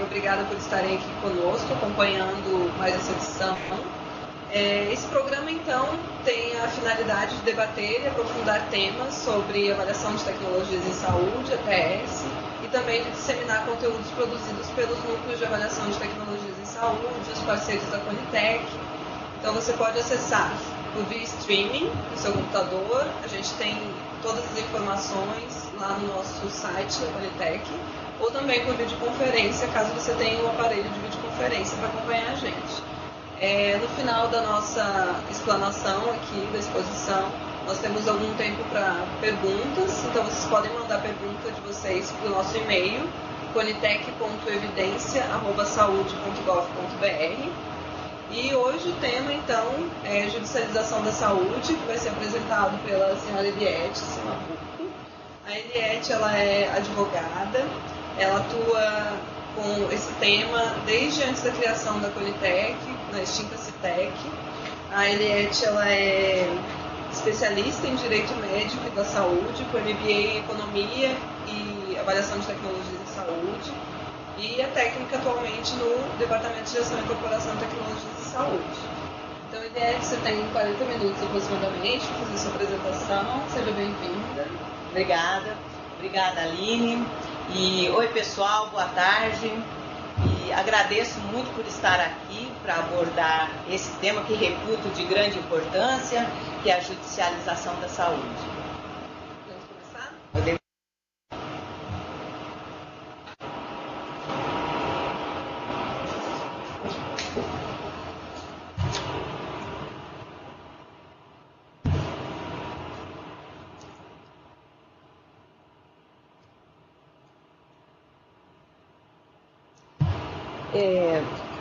Obrigada por estarem aqui conosco, acompanhando mais essa edição. Esse programa, então, tem a finalidade de debater e aprofundar temas sobre avaliação de tecnologias em saúde, ATS, e também de disseminar conteúdos produzidos pelos núcleos de avaliação de tecnologias em saúde, os parceiros da Conitec. Então, você pode acessar via streaming no seu computador. A gente tem todas as informações lá no nosso site da Conitec, ou também por videoconferência, caso você tenha um aparelho de videoconferência para acompanhar a gente. No final da nossa explanação aqui, da exposição, nós temos algum tempo para perguntas, então vocês podem mandar a pergunta de vocês para o nosso e-mail, conitec.evidência@saude.gov.br. E hoje o tema, então, é judicialização da saúde, que vai ser apresentado pela senhora Eliette Simabuco. A Eliette, ela é advogada, ela atua com esse tema desde antes da criação da Conitec, na extinta Citec. A Eliette, ela é especialista em Direito Médico e da Saúde, com MBA em Economia e Avaliação de Tecnologias em Saúde, e é técnica atualmente no Departamento de Gestão e Incorporação de Tecnologias de Saúde. Então, Eliette, você tem 40 minutos aproximadamente para fazer sua apresentação. Seja bem-vinda. Obrigada, Aline. E oi, pessoal, boa tarde. E agradeço muito por estar aqui para abordar esse tema que reputo de grande importância, que é a judicialização da saúde. Vamos começar?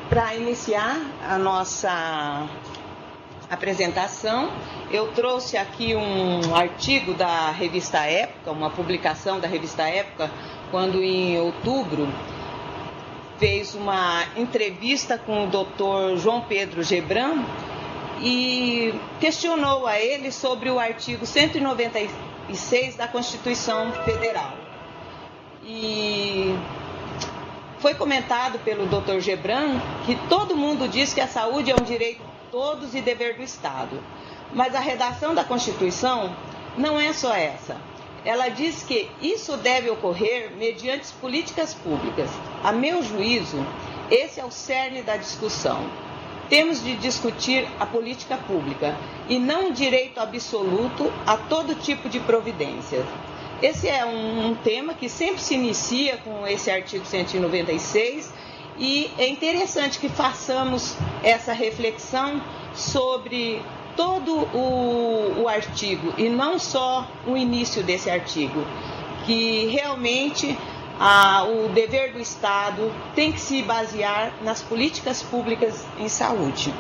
Para iniciar a nossa apresentação, eu trouxe aqui um artigo da revista Época, uma publicação da revista Época, quando em outubro fez uma entrevista com o Dr. João Pedro Gebran e questionou a ele sobre o artigo 196 da Constituição Federal. E foi comentado pelo Dr. Gebran que todo mundo diz que a saúde é um direito de todos e dever do Estado. Mas a redação da Constituição não é só essa. Ela diz que isso deve ocorrer mediante políticas públicas. A meu juízo, esse é o cerne da discussão. Temos de discutir a política pública e não o direito absoluto a todo tipo de providências. Esse é um tema que sempre se inicia com esse artigo 196 e é interessante que façamos essa reflexão sobre todo o artigo e não só o início desse artigo, que realmente o dever do Estado tem que se basear nas políticas públicas em saúde.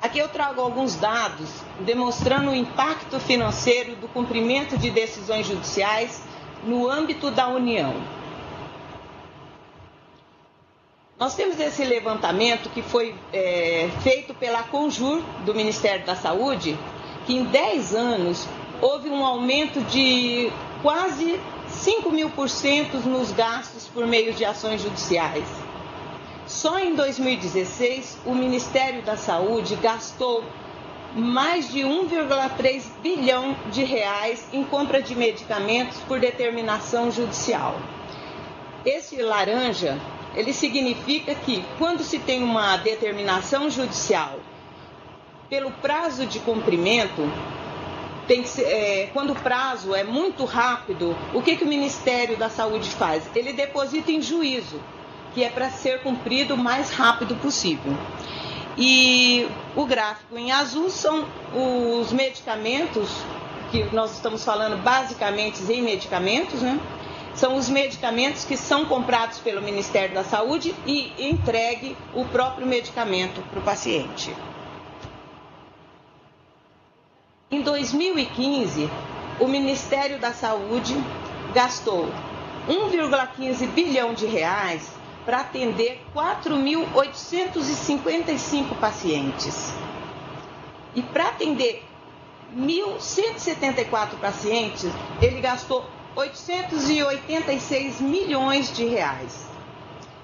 Aqui eu trago alguns dados demonstrando o impacto financeiro do cumprimento de decisões judiciais no âmbito da União. Nós temos esse levantamento que foi feito pela Conjur, do Ministério da Saúde, que em 10 anos houve um aumento de quase 5.000% nos gastos por meio de ações judiciais. Só em 2016, o Ministério da Saúde gastou mais de 1,3 bilhão de reais em compra de medicamentos por determinação judicial. Esse laranja, ele significa que quando se tem uma determinação judicial pelo prazo de cumprimento, quando o prazo é muito rápido, o que o Ministério da Saúde faz? Ele deposita em juízo, que é para ser cumprido o mais rápido possível. E o gráfico em azul são os medicamentos, que nós estamos falando basicamente em medicamentos, né? São os medicamentos que são comprados pelo Ministério da Saúde e entregue o próprio medicamento para o paciente. Em 2015, o Ministério da Saúde gastou 1,15 bilhão de reais para atender 4.855 pacientes. E para atender 1.174 pacientes, ele gastou 886 milhões de reais.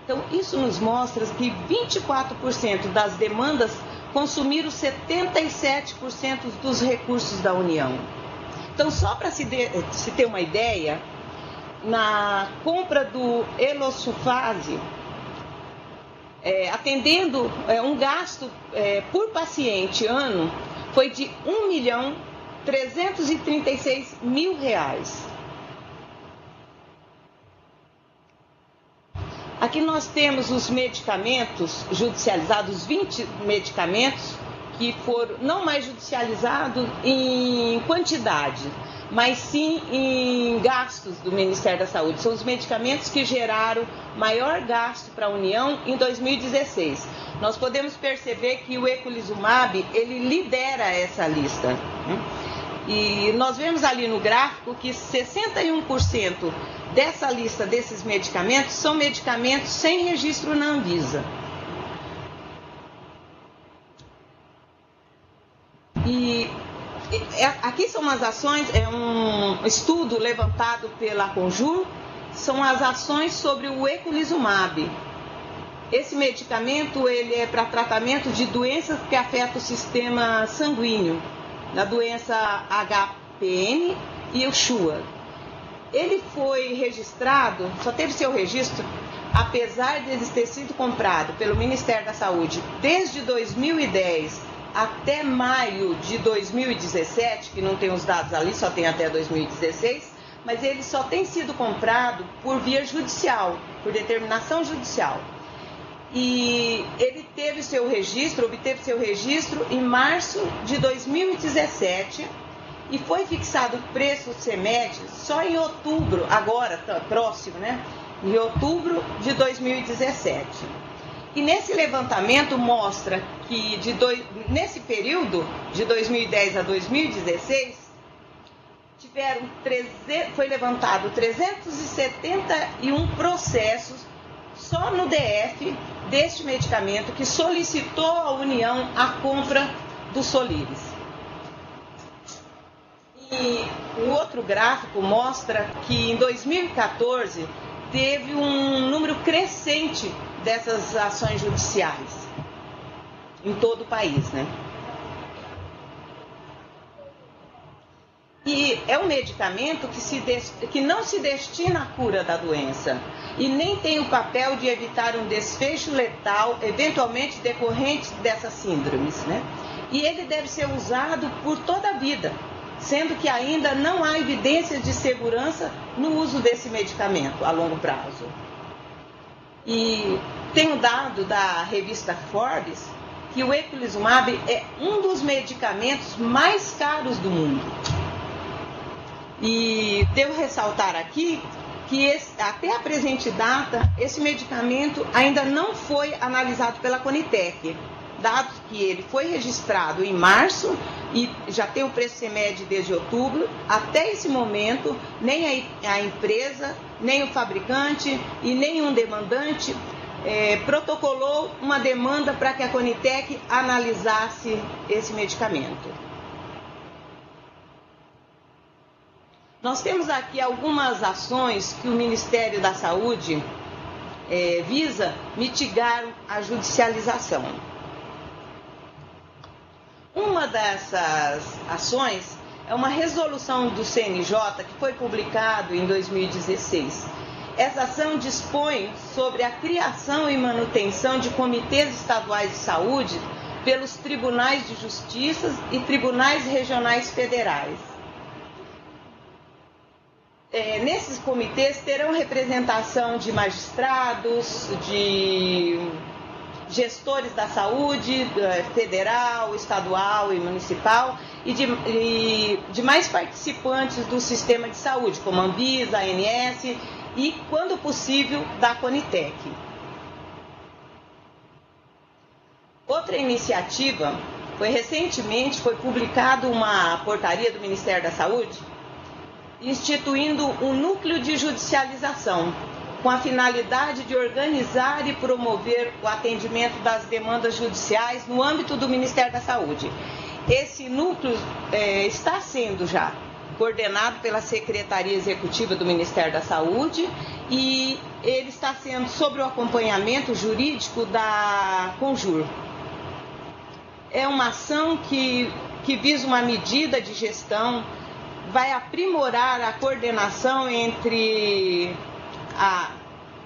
Então, isso nos mostra que 24% das demandas consumiram 77% dos recursos da União. Então, só para se ter uma ideia, na compra do Elocifase, atendendo um gasto por paciente ano, foi de R$ 1.336.000. Aqui nós temos os medicamentos judicializados, 20 medicamentos que foram não mais judicializados em quantidade, mas sim em gastos do Ministério da Saúde. São os medicamentos que geraram maior gasto para a União em 2016. Nós podemos perceber que o eculizumab, ele lidera essa lista. E nós vemos ali no gráfico que 61% dessa lista desses medicamentos são medicamentos sem registro na Anvisa. E aqui são as ações, um estudo levantado pela Conjur, são as ações sobre o eculizumab. Esse medicamento ele é para tratamento de doenças que afetam o sistema sanguíneo, da doença HPN e o Shua. Ele foi registrado, só teve seu registro, apesar de ele ter sido comprado pelo Ministério da Saúde desde 2010 até maio de 2017, que não tem os dados ali, só tem até 2016, mas ele só tem sido comprado por via judicial, por determinação judicial. E ele obteve seu registro em março de 2017 e foi fixado o preço CMED só em outubro, agora, próximo, né? Em outubro de 2017. E nesse levantamento mostra que nesse período, de 2010 a 2016, foi levantado 371 processos só no DF deste medicamento que solicitou à União a compra do Soliris. E o outro gráfico mostra que em 2014 teve um número crescente dessas ações judiciais em todo o país, né? E é um medicamento que não se destina à cura da doença e nem tem o papel de evitar um desfecho letal, eventualmente decorrente dessas síndromes, né? E ele deve ser usado por toda a vida, sendo que ainda não há evidências de segurança no uso desse medicamento a longo prazo. E tem um dado da revista Forbes que o eculizumab é um dos medicamentos mais caros do mundo. E devo ressaltar aqui que até a presente data, esse medicamento ainda não foi analisado pela Conitec, dado que ele foi registrado em março e já tem o preço CMED desde outubro. Até esse momento, nem a empresa, nem o fabricante e nenhum demandante protocolou uma demanda para que a Conitec analisasse esse medicamento. Nós temos aqui algumas ações que o Ministério da Saúde visa mitigar a judicialização. Uma dessas ações é uma resolução do CNJ que foi publicado em 2016. Essa ação dispõe sobre a criação e manutenção de comitês estaduais de saúde pelos tribunais de justiça e tribunais regionais federais. Nesses comitês terão representação de magistrados, de gestores da saúde, federal, estadual e municipal, e de mais participantes do sistema de saúde, como a Anvisa, a ANS e, quando possível, da Conitec. Outra iniciativa recentemente foi publicada uma portaria do Ministério da Saúde instituindo um núcleo de judicialização, com a finalidade de organizar e promover o atendimento das demandas judiciais no âmbito do Ministério da Saúde. Esse núcleo está sendo já coordenado pela Secretaria Executiva do Ministério da Saúde, e ele está sendo sobre o acompanhamento jurídico da Conjur. É uma ação que visa uma medida de gestão, vai aprimorar a coordenação em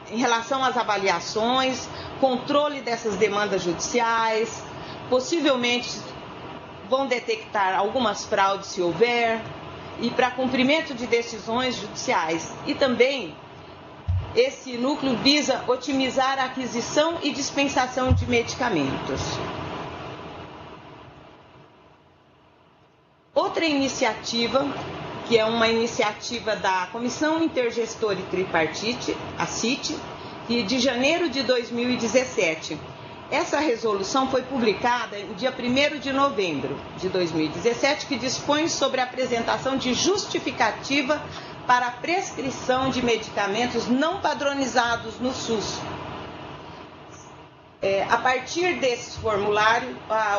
relação às avaliações, controle dessas demandas judiciais, possivelmente vão detectar algumas fraudes se houver, e para cumprimento de decisões judiciais. E também esse núcleo visa otimizar a aquisição e dispensação de medicamentos. Outra iniciativa, que é uma iniciativa da Comissão Intergestora e Tripartite, a CIT, que de janeiro de 2017. Essa resolução foi publicada no dia 1º de novembro de 2017, que dispõe sobre a apresentação de justificativa para a prescrição de medicamentos não padronizados no SUS. A partir desse formulário,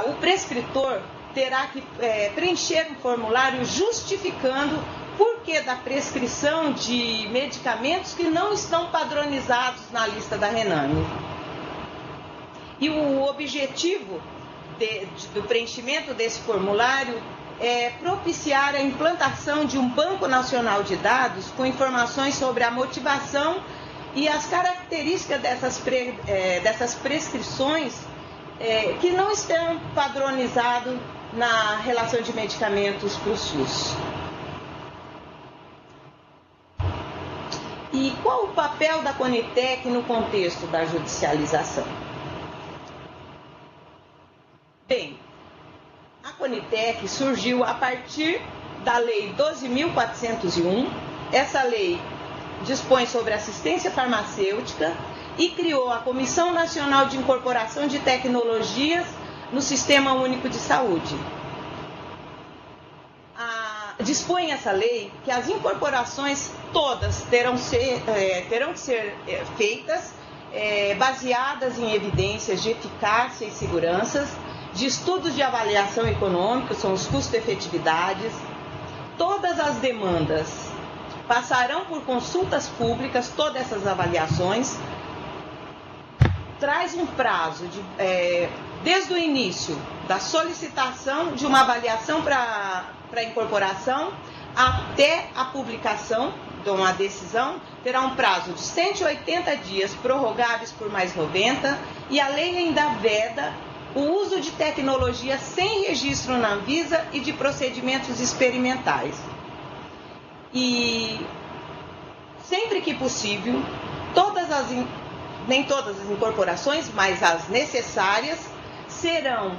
o prescritor terá que preencher um formulário justificando o porquê da prescrição de medicamentos que não estão padronizados na lista da Rename. E o objetivo do preenchimento desse formulário é propiciar a implantação de um banco nacional de dados com informações sobre a motivação e as características dessas prescrições que não estão padronizadas na relação de medicamentos para o SUS. E qual o papel da Conitec no contexto da judicialização? Bem, a Conitec surgiu a partir da Lei 12.401. Essa lei dispõe sobre assistência farmacêutica e criou a Comissão Nacional de Incorporação de Tecnologias no Sistema Único de Saúde. Dispõe essa lei que as incorporações todas terão que ser feitas baseadas em evidências de eficácia e segurança, de estudos de avaliação econômica, são os custo-efetividades. Todas as demandas passarão por consultas públicas, todas essas avaliações. Traz um prazo desde o início da solicitação de uma avaliação para incorporação até a publicação de uma decisão, terá um prazo de 180 dias, prorrogáveis por mais 90, e a lei ainda veda o uso de tecnologia sem registro na Anvisa e de procedimentos experimentais. E sempre que possível, nem todas as incorporações, mas as necessárias, serão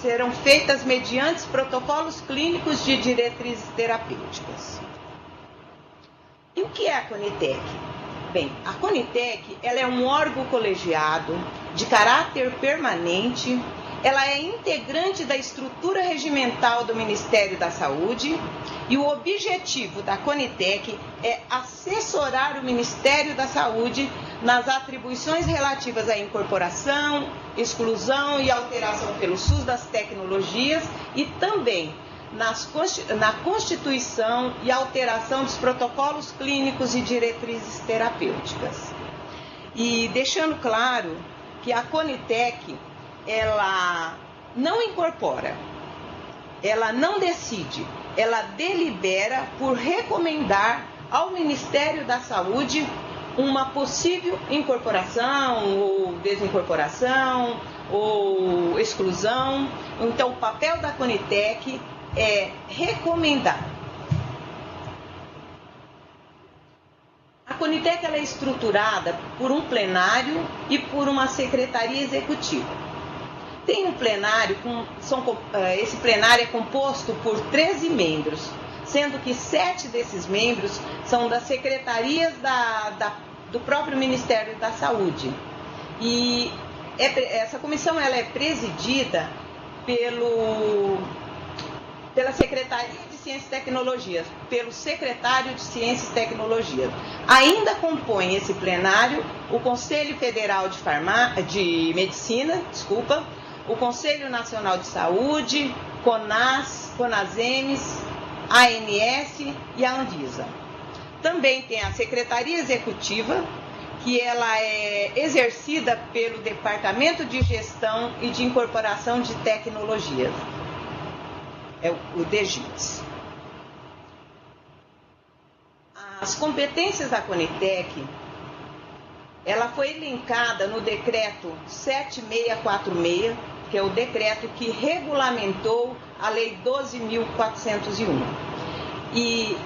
serão feitas mediante protocolos clínicos de diretrizes terapêuticas. E o que é a Conitec? Bem, a Conitec ela é um órgão colegiado de caráter permanente, ela é integrante da estrutura regimental do Ministério da Saúde, e o objetivo da Conitec é assessorar o Ministério da Saúde nas atribuições relativas à incorporação, exclusão e alteração pelo SUS das tecnologias, e também na constituição e alteração dos protocolos clínicos e diretrizes terapêuticas. E deixando claro que a Conitec, ela não incorpora, ela não decide, ela delibera por recomendar ao Ministério da Saúde uma possível incorporação ou desincorporação ou exclusão. Então, o papel da Conitec é recomendar. A Conitec ela é estruturada por um plenário e por uma secretaria executiva. Tem um plenário, esse plenário é composto por 13 membros, sendo que 7 desses membros são das secretarias do próprio Ministério da Saúde. E essa comissão ela é presidida pela Secretaria de Ciências e Tecnologias, pelo secretário de Ciências e Tecnologias. Ainda compõe esse plenário o Conselho Federal de Medicina, o Conselho Nacional de Saúde, CONAS, CONASEMES, ANS e a Anvisa. Também tem a Secretaria Executiva, que ela é exercida pelo Departamento de Gestão e de Incorporação de Tecnologias, é o DGITS. As competências da Conitec, ela foi elencada no decreto 7646, que é o decreto que regulamentou a Lei 12.401. E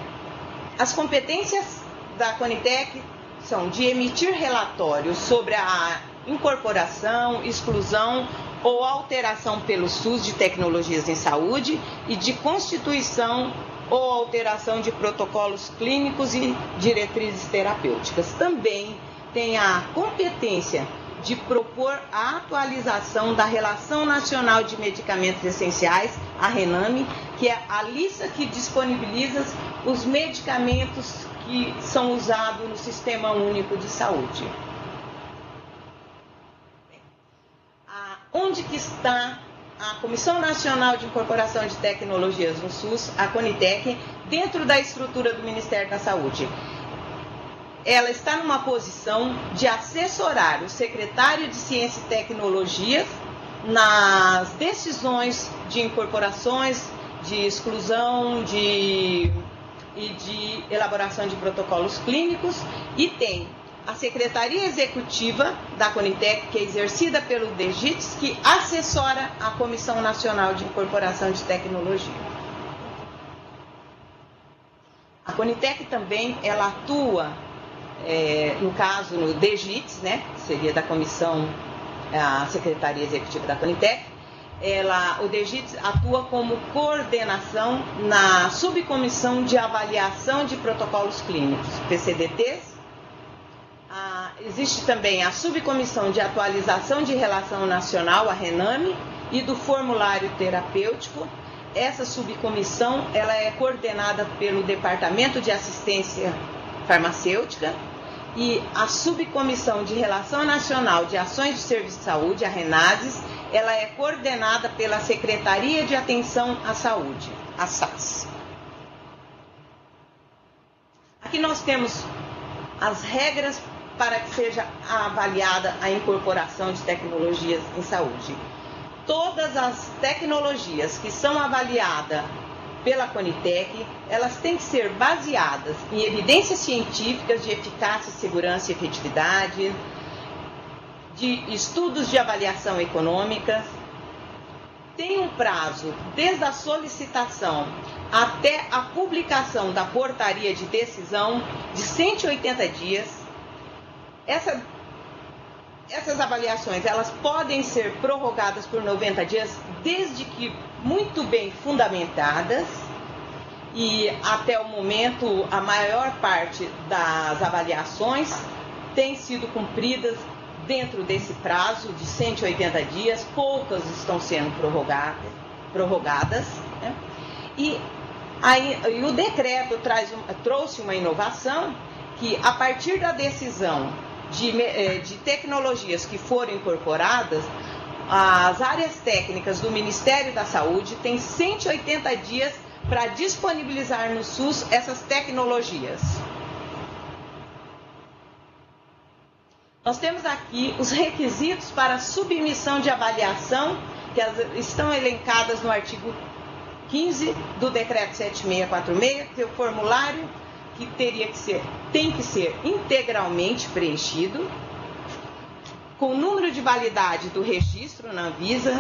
as competências da Conitec são de emitir relatórios sobre a incorporação, exclusão ou alteração pelo SUS de tecnologias em saúde e de constituição ou alteração de protocolos clínicos e diretrizes terapêuticas. Também tem a competência de propor a atualização da Relação Nacional de Medicamentos Essenciais, a RENAME, que é a lista que disponibiliza os medicamentos que são usados no Sistema Único de Saúde. Onde que está a Comissão Nacional de Incorporação de Tecnologias no SUS, a Conitec, dentro da estrutura do Ministério da Saúde? Ela está numa posição de assessorar o secretário de Ciência e Tecnologia nas decisões de incorporações, de exclusão e de elaboração de protocolos clínicos, e tem a Secretaria Executiva da Conitec, que é exercida pelo DGITS, que assessora a Comissão Nacional de Incorporação de Tecnologia. A Conitec também, ela atua, no caso, no DGITS, né, que seria da comissão, a Secretaria Executiva da Conitec, o DGITS atua como coordenação na Subcomissão de Avaliação de Protocolos Clínicos, PCDTs. Existe também a Subcomissão de Atualização de Relação Nacional, a RENAME, e do Formulário Terapêutico. Essa subcomissão ela é coordenada pelo Departamento de Assistência Farmacêutica, e a Subcomissão de Relação Nacional de Ações de Serviço de Saúde, a RENASES, ela é coordenada pela Secretaria de Atenção à Saúde, a SAS. Aqui nós temos as regras para que seja avaliada a incorporação de tecnologias em saúde. Todas as tecnologias que são avaliadas pela Conitec, elas têm que ser baseadas em evidências científicas de eficácia, segurança e efetividade, de estudos de avaliação econômica. Tem um prazo desde a solicitação até a publicação da portaria de decisão de 180 dias. Essas avaliações, elas podem ser prorrogadas por 90 dias, desde que muito bem fundamentadas, e até o momento a maior parte das avaliações tem sido cumpridas dentro desse prazo de 180 dias, poucas estão sendo prorrogadas, né? E o decreto trouxe uma inovação que, a partir da decisão de tecnologias que foram incorporadas, as áreas técnicas do Ministério da Saúde têm 180 dias para disponibilizar no SUS essas tecnologias. Nós temos aqui os requisitos para submissão de avaliação, que estão elencadas no artigo 15 do decreto 7646, que é o formulário que tem que ser integralmente preenchido, com o número de validade do registro na Anvisa,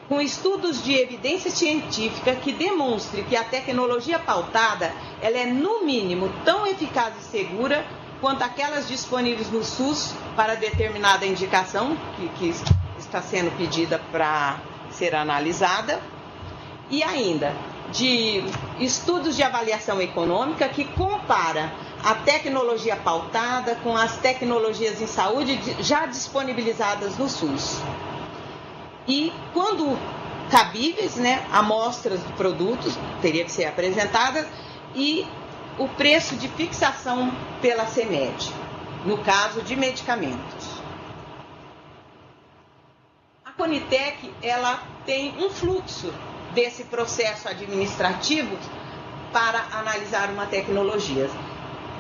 com estudos de evidência científica que demonstre que a tecnologia pautada ela é, no mínimo, tão eficaz e segura quanto aquelas disponíveis no SUS para determinada indicação que está sendo pedida para ser analisada, e ainda de estudos de avaliação econômica que compara a tecnologia pautada com as tecnologias em saúde já disponibilizadas no SUS. E, quando cabíveis, né, amostras de produtos teria que ser apresentada, e o preço de fixação pela CMED, no caso de medicamentos. A Conitec, ela tem um fluxo desse processo administrativo para analisar uma tecnologia.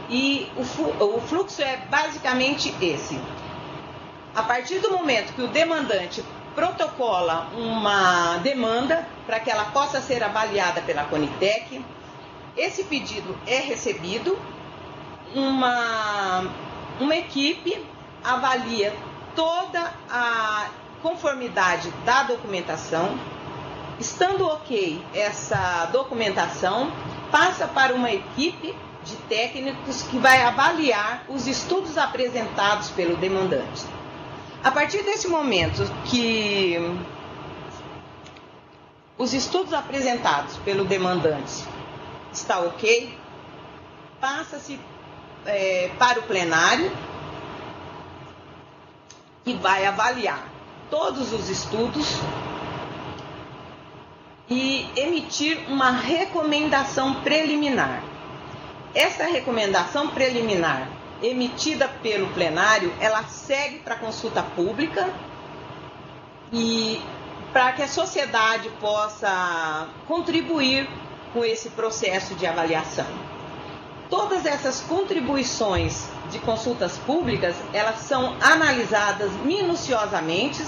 E o fluxo é basicamente esse. A partir do momento que o demandante protocola uma demanda para que ela possa ser avaliada pela Conitec, esse pedido é recebido, uma equipe avalia toda a conformidade da documentação. Estando ok essa documentação, passa para uma equipe de técnicos que vai avaliar os estudos apresentados pelo demandante. A partir desse momento que os estudos apresentados pelo demandante está ok, passa-se para o plenário, que vai avaliar todos os estudos e emitir uma recomendação preliminar. Essa recomendação preliminar emitida pelo plenário, ela segue para consulta pública e para que a sociedade possa contribuir com esse processo de avaliação. Todas essas contribuições de consultas públicas, elas são analisadas minuciosamente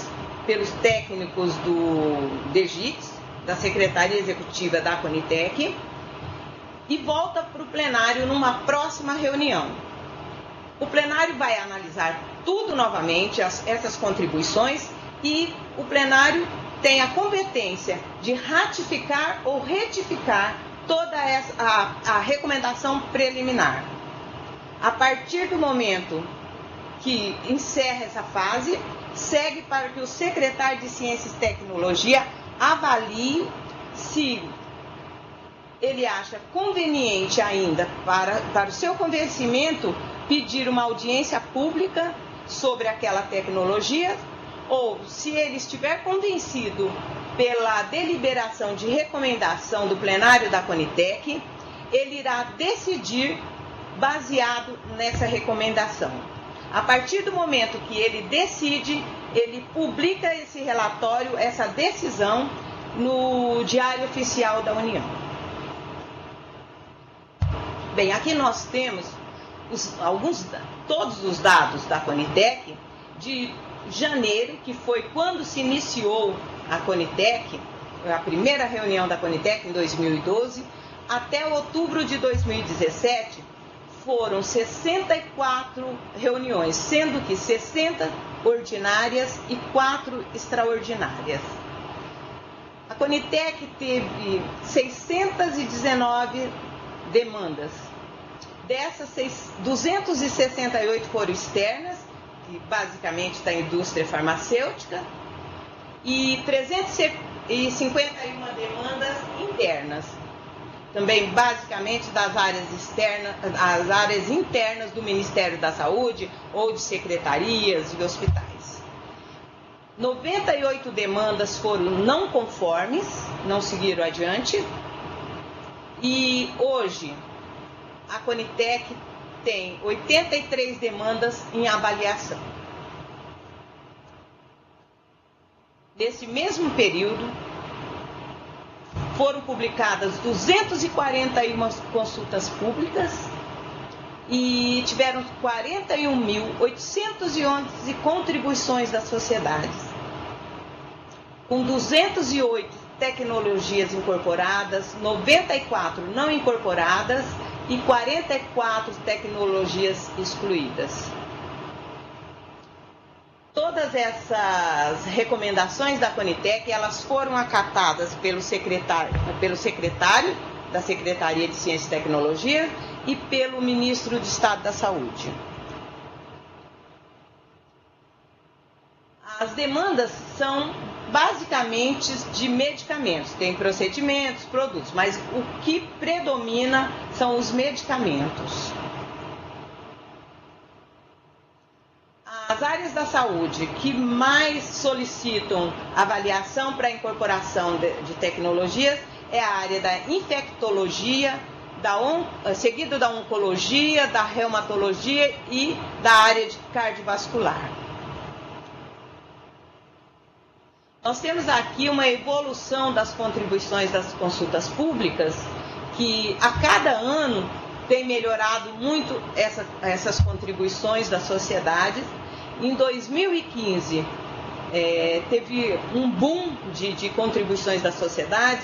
pelos técnicos do DEGITS, da Secretaria Executiva da Conitec, e volta para o plenário numa próxima reunião. O plenário vai analisar tudo novamente, essas contribuições, e o plenário tem a competência de ratificar ou retificar toda a recomendação preliminar. A partir do momento que encerra essa fase, segue para que o secretário de Ciência e Tecnologia avalie se ele acha conveniente ainda, para o seu convencimento, pedir uma audiência pública sobre aquela tecnologia, ou se ele estiver convencido pela deliberação de recomendação do plenário da Conitec, ele irá decidir baseado nessa recomendação. A partir do momento que ele decide, ele publica esse relatório, essa decisão, no Diário Oficial da União. Bem, aqui nós temos todos os dados da Conitec de janeiro, que foi quando se iniciou a Conitec, a primeira reunião da Conitec em 2012, até outubro de 2017, foram 64 reuniões, sendo que 60 ordinárias e 4 extraordinárias. A Conitec teve 619 demandas. Dessas, 268 foram externas, que basicamente da indústria farmacêutica, e 351 demandas internas, também basicamente das áreas externas, as áreas internas do Ministério da Saúde ou de secretarias e hospitais. 98 demandas foram não conformes, não seguiram adiante, e hoje a Conitec tem 83 demandas em avaliação. Nesse mesmo período, foram publicadas 241 consultas públicas e tiveram 41.811 contribuições das sociedades, com 208 tecnologias incorporadas, 94 não incorporadas e 44 tecnologias excluídas. Todas essas recomendações da Conitec, elas foram acatadas pelo secretário da Secretaria de Ciência e Tecnologia e pelo Ministro de Estado da Saúde. As demandas são basicamente de medicamentos, tem procedimentos, produtos, mas o que predomina são os medicamentos. As áreas da saúde que mais solicitam avaliação para incorporação de tecnologias é a área da infectologia, seguido da oncologia, da reumatologia e da área de cardiovascular. Nós temos aqui uma evolução das contribuições das consultas públicas, que a cada ano tem melhorado muito essas contribuições da sociedade. Em 2015, teve um boom de contribuições da sociedade.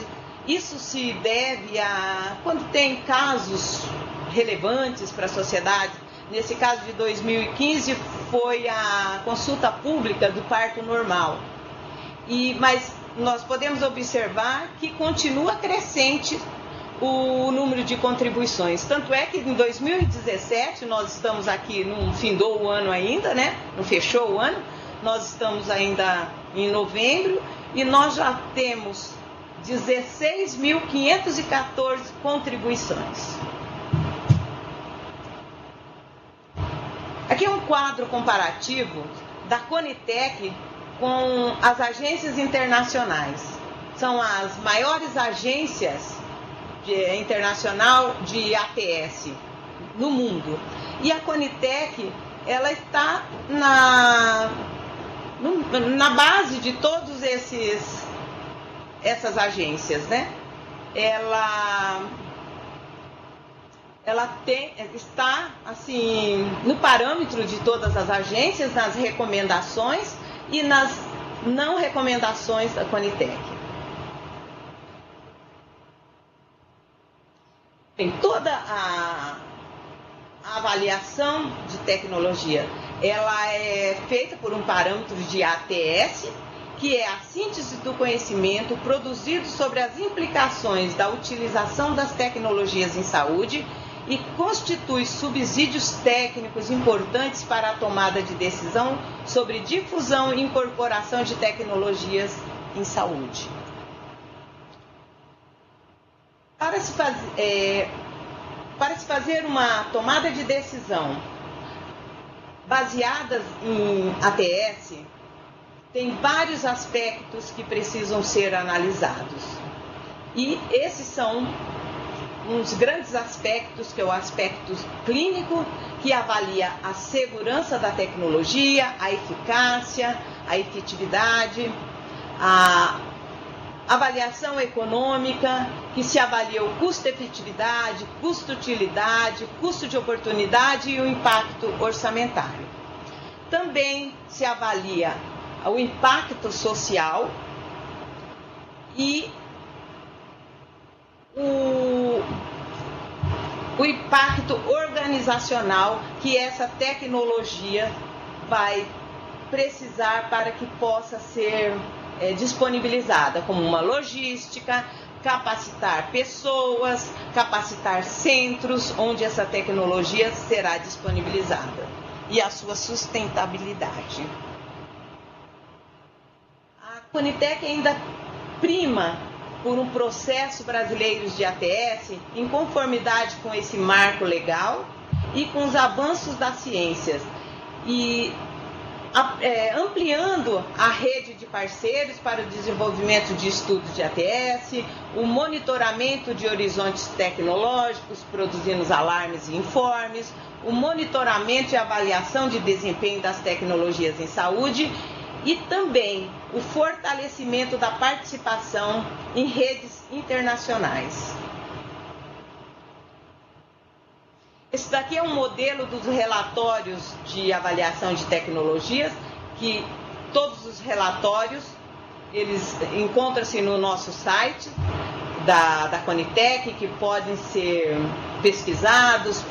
Isso se deve a quando tem casos relevantes para a sociedade. Nesse caso de 2015 foi a consulta pública do parto normal. Mas nós podemos observar que continua crescente o número de contribuições. Tanto é que em 2017, nós estamos aqui, não findou o ano ainda, né? Não fechou o ano, nós estamos ainda em novembro e nós já temos 16.514 contribuições. Aqui é um quadro comparativo da Conitec com as agências internacionais. São as maiores agências internacional de ATS no mundo. E a Conitec, ela está na base de todos essas agências, né? Ela está assim no parâmetro de todas as agências, nas recomendações e nas não recomendações da Conitec. Em toda a avaliação de tecnologia, ela é feita por um parâmetro de ATS, que é a síntese do conhecimento produzido sobre as implicações da utilização das tecnologias em saúde e constitui subsídios técnicos importantes para a tomada de decisão sobre difusão e incorporação de tecnologias em saúde. Para se fazer uma tomada de decisão baseada em ATS, tem vários aspectos que precisam ser analisados. E esses são uns grandes aspectos, que é o aspecto clínico, que avalia a segurança da tecnologia, a eficácia, a efetividade, a avaliação econômica, que se avalia o custo-efetividade, custo-utilidade, custo de oportunidade e o impacto orçamentário. Também se avalia o impacto social e o impacto organizacional que essa tecnologia vai precisar para que possa ser disponibilizada, como uma logística, capacitar pessoas, capacitar centros onde essa tecnologia será disponibilizada e a sua sustentabilidade. A Conitec ainda prima por um processo brasileiro de ATS em conformidade com esse marco legal e com os avanços das ciências e ampliando a rede de parceiros para o desenvolvimento de estudos de ATS, o monitoramento de horizontes tecnológicos, produzindo os alarmes e informes, o monitoramento e avaliação de desempenho das tecnologias em saúde e também o fortalecimento da participação em redes internacionais. Esse daqui é um modelo dos relatórios de avaliação de tecnologias, que todos os relatórios, eles encontram-se no nosso site da Conitec, que podem ser pesquisados,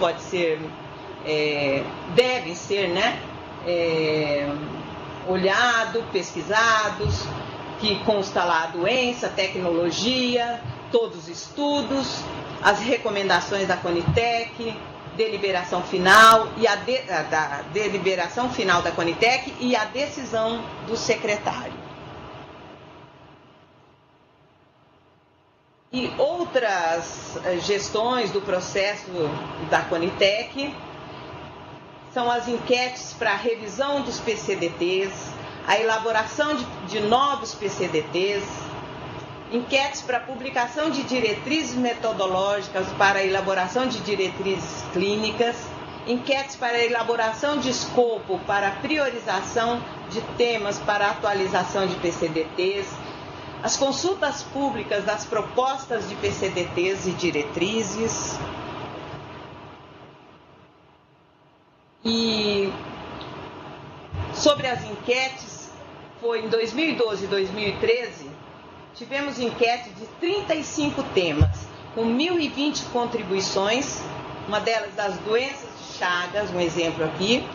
devem ser, né, olhados, pesquisados, que consta lá a doença, tecnologia, todos os estudos, as recomendações da Conitec, deliberação final e da deliberação final da Conitec e a decisão do secretário. E outras gestões do processo da Conitec são as enquetes para a revisão dos PCDTs, a elaboração de novos PCDTs, enquetes para publicação de diretrizes metodológicas para a elaboração de diretrizes clínicas enquetes para elaboração de escopo, para priorização de temas, para atualização de PCDTs, as consultas públicas das propostas de PCDTs e diretrizes. E sobre as enquetes, foi em 2012 e 2013, tivemos enquete de 35 temas, com 1.020 contribuições, uma delas das doenças de Chagas, um exemplo aqui,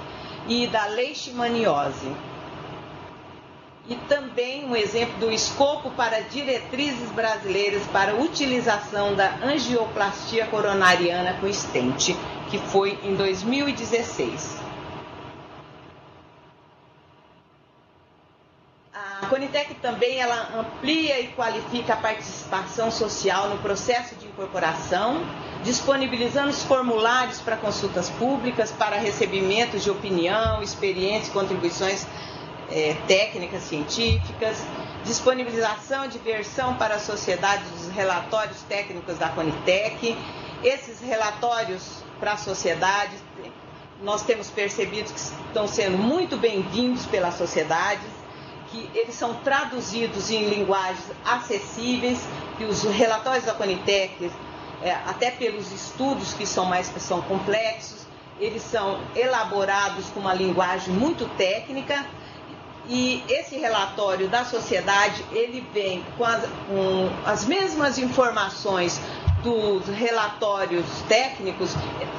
e da leishmaniose. E também um exemplo do escopo para diretrizes brasileiras para utilização da angioplastia coronariana com stent, que foi em 2016. A Conitec também ela amplia e qualifica a participação social no processo de incorporação, disponibilizando os formulários para consultas públicas, para recebimentos de opinião, experiência e contribuições técnicas científicas, disponibilização de versão para a sociedade dos relatórios técnicos da Conitec. Esses relatórios para a sociedade, nós temos percebido que estão sendo muito bem-vindos pela sociedade, que eles são traduzidos em linguagens acessíveis, que os relatórios da Conitec, até pelos estudos que são complexos, eles são elaborados com uma linguagem muito técnica. E esse relatório da sociedade, ele vem com as mesmas informações dos relatórios técnicos,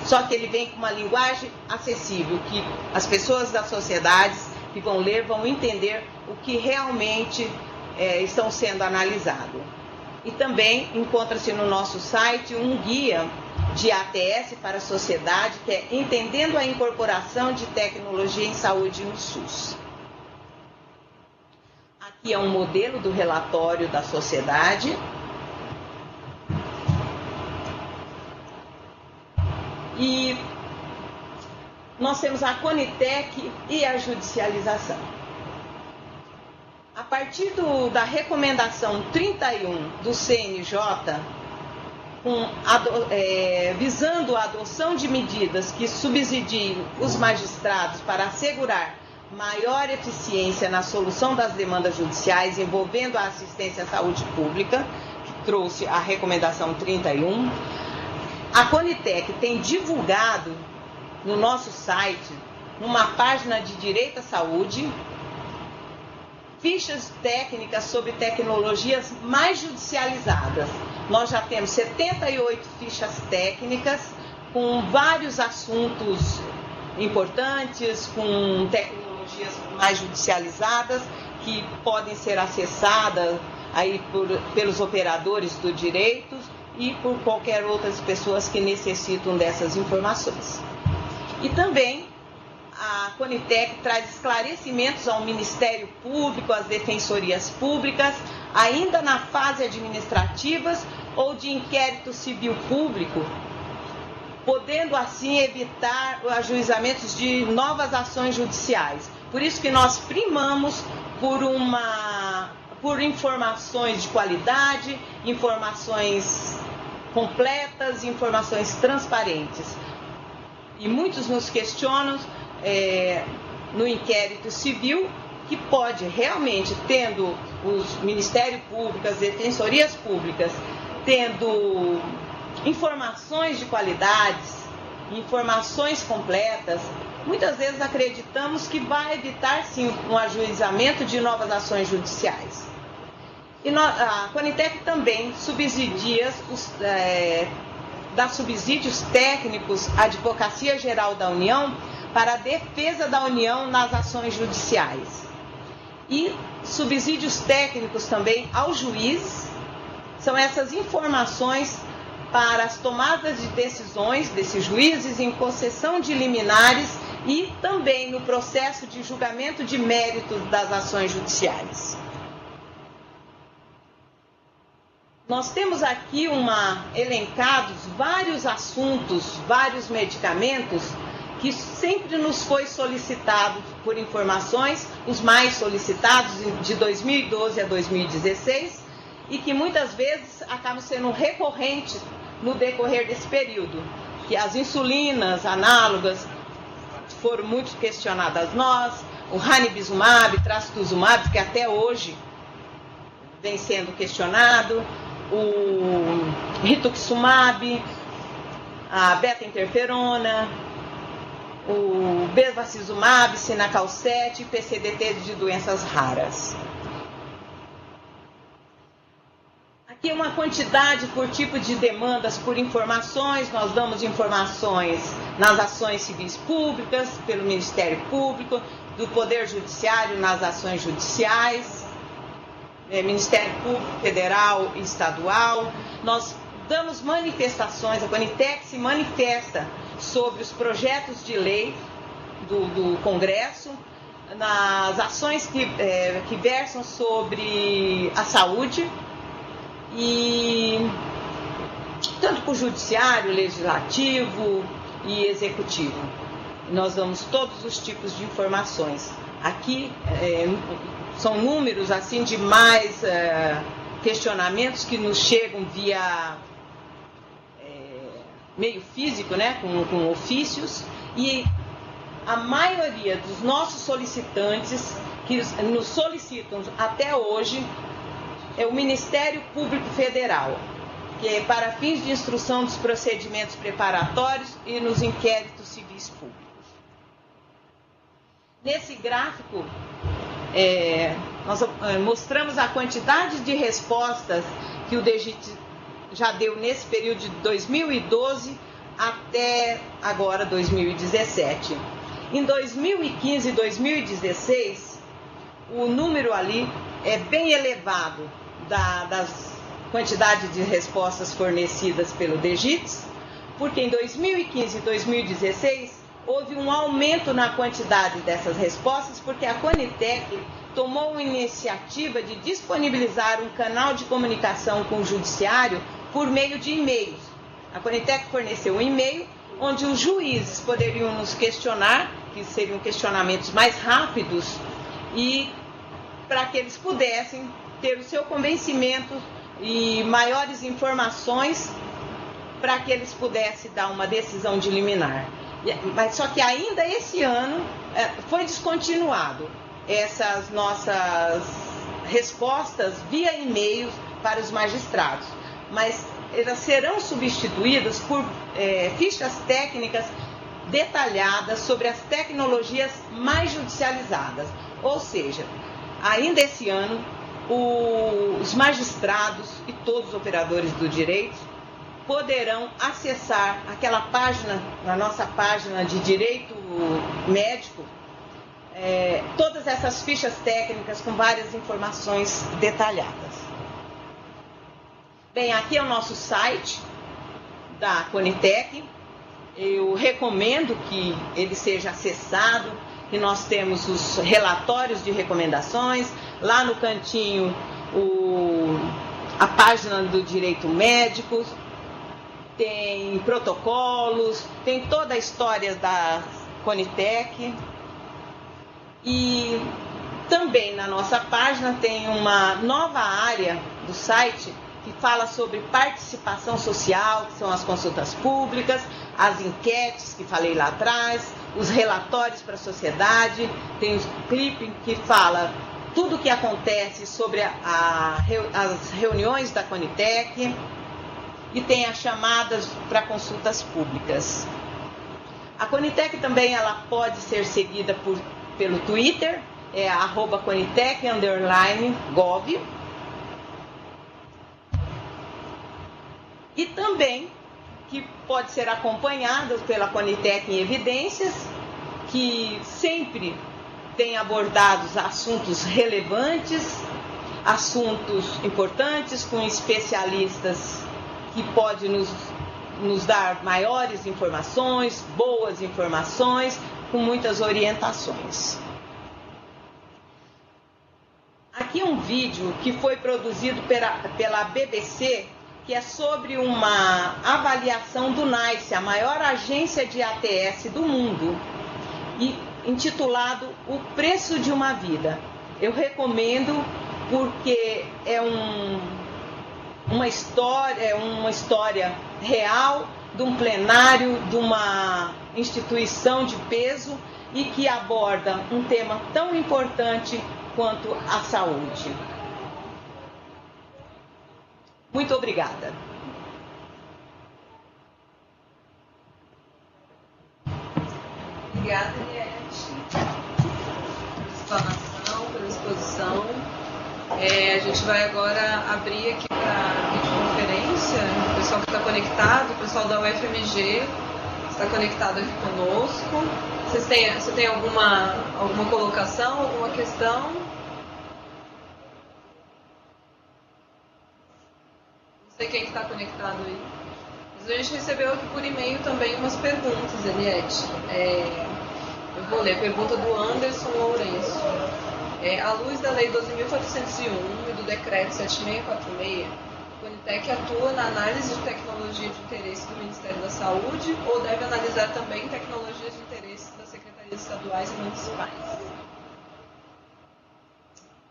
só que ele vem com uma linguagem acessível, que as pessoas da sociedade que vão ler vão entender o que realmente estão sendo analisados. E também encontra-se no nosso site um guia de ATS para a sociedade, que é Entendendo a Incorporação de Tecnologia em Saúde no SUS. Aqui é um modelo do relatório da sociedade. E nós temos a Conitec e a judicialização. A partir da recomendação 31 do CNJ, visando a adoção de medidas que subsidiem os magistrados para assegurar maior eficiência na solução das demandas judiciais envolvendo a assistência à saúde pública, que trouxe a recomendação 31, a Conitec tem divulgado no nosso site, numa página de Direito à Saúde, fichas técnicas sobre tecnologias mais judicializadas. Nós já temos 78 fichas técnicas com vários assuntos importantes, com tecnologias mais judicializadas, que podem ser acessadas aí pelos operadores do direito e por qualquer outras pessoas que necessitam dessas informações. E também a Conitec traz esclarecimentos ao Ministério Público, às defensorias públicas, ainda na fase administrativas ou de inquérito civil público, podendo assim evitar ajuizamentos de novas ações judiciais. Por isso que nós primamos por informações de qualidade, informações completas, informações transparentes. E muitos nos questionam no inquérito civil que pode realmente, tendo os Ministérios Públicos, as defensorias públicas, tendo informações de qualidades, informações completas, muitas vezes acreditamos que vai evitar sim um ajuizamento de novas ações judiciais. E a Conitec também dá subsídios técnicos à Advocacia Geral da União para a defesa da União nas ações judiciais. E subsídios técnicos também aos juízes. São essas informações para as tomadas de decisões desses juízes em concessão de liminares e também no processo de julgamento de méritos das ações judiciais. Nós temos aqui elencados vários assuntos, vários medicamentos que sempre nos foi solicitado por informações, os mais solicitados de 2012 a 2016, e que muitas vezes acabam sendo recorrentes no decorrer desse período. que as insulinas análogas foram muito questionadas o ranibizumab, trastuzumab, que até hoje vem sendo questionado, o rituximab, a beta-interferona, o bevacizumab, sinacalcet e PCDT de doenças raras. Aqui uma quantidade por tipo de demandas por informações. Nós damos informações nas ações civis públicas, pelo Ministério Público, do Poder Judiciário nas ações judiciais, Ministério Público Federal e Estadual. Nós damos manifestações, a Conitec se manifesta sobre os projetos de lei do Congresso, nas ações que versam sobre a saúde, e tanto para o Judiciário, Legislativo e Executivo. Nós damos todos os tipos de informações. Aqui são números assim de mais questionamentos que nos chegam via meio físico, né, com ofícios, e a maioria dos nossos solicitantes que nos solicitam até hoje é o Ministério Público Federal, que é para fins de instrução dos procedimentos preparatórios e nos inquéritos civis públicos. Nesse gráfico, nós mostramos a quantidade de respostas que o DEGIT já deu nesse período de 2012 até agora 2017. Em 2015 e 2016, o número ali é bem elevado das quantidades de respostas fornecidas pelo DEGIT, porque em 2015 e 2016 houve um aumento na quantidade dessas respostas, porque a Conitec tomou uma iniciativa de disponibilizar um canal de comunicação com o Judiciário por meio de e-mails. A Conitec forneceu um e-mail onde os juízes poderiam nos questionar, que seriam questionamentos mais rápidos, e para que eles pudessem ter o seu convencimento e maiores informações para que eles pudessem dar uma decisão de liminar. Mas só que ainda esse ano foi descontinuado essas nossas respostas via e-mails para os magistrados, mas elas serão substituídas por fichas técnicas detalhadas sobre as tecnologias mais judicializadas. Ou seja, ainda esse ano, os magistrados e todos os operadores do direito poderão acessar aquela página, na nossa página de direito médico, todas essas fichas técnicas com várias informações detalhadas. Bem, aqui é o nosso site da Conitec. Eu recomendo que ele seja acessado, que nós temos os relatórios de recomendações, lá no cantinho a página do direito médico, tem protocolos, tem toda a história da Conitec, e também na nossa página tem uma nova área do site que fala sobre participação social, que são as consultas públicas, as enquetes que falei lá atrás, os relatórios para a sociedade, tem um clipe que fala tudo o que acontece sobre as reuniões da Conitec, e tem as chamadas para consultas públicas. A Conitec também ela pode ser seguida pelo Twitter, é @Conitec_gov, e também que pode ser acompanhada pela Conitec em Evidências, que sempre tem abordado assuntos relevantes, assuntos importantes, com especialistas que podem nos dar maiores informações, boas informações, com muitas orientações. Aqui um vídeo que foi produzido pela BBC, que é sobre uma avaliação do NICE, a maior agência de ATS do mundo, e intitulado O Preço de uma Vida. Eu recomendo porque é uma história real de um plenário, de uma instituição de peso e que aborda um tema tão importante quanto a saúde. Muito obrigada. Obrigada, Eliette, pela explanação, pela exposição. A gente vai agora abrir aqui para a videoconferência, o pessoal que está conectado, o pessoal da UFMG está conectado aqui conosco. Você tem alguma colocação, alguma questão? Não sei quem está conectado aí. Mas a gente recebeu aqui por e-mail também umas perguntas, Eliette. Eu vou ler a pergunta do Anderson Lourenço. À luz da Lei 12.401 e do Decreto 7646, a Conitec atua na análise de tecnologia de interesse do Ministério da Saúde ou deve analisar também tecnologias de interesse das secretarias estaduais e municipais?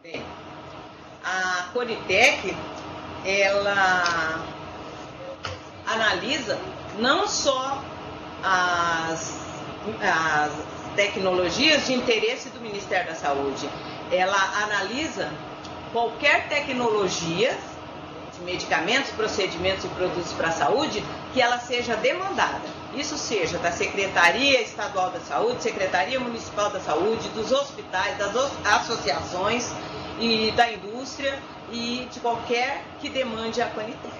Bem, a Conitec, ela analisa não só as tecnologias de interesse do Ministério da Saúde, ela analisa qualquer tecnologia de medicamentos, procedimentos e produtos para a saúde que ela seja demandada. Isso seja da Secretaria Estadual da Saúde, Secretaria Municipal da Saúde, dos hospitais, das associações e da indústria e de qualquer que demande a Conitec.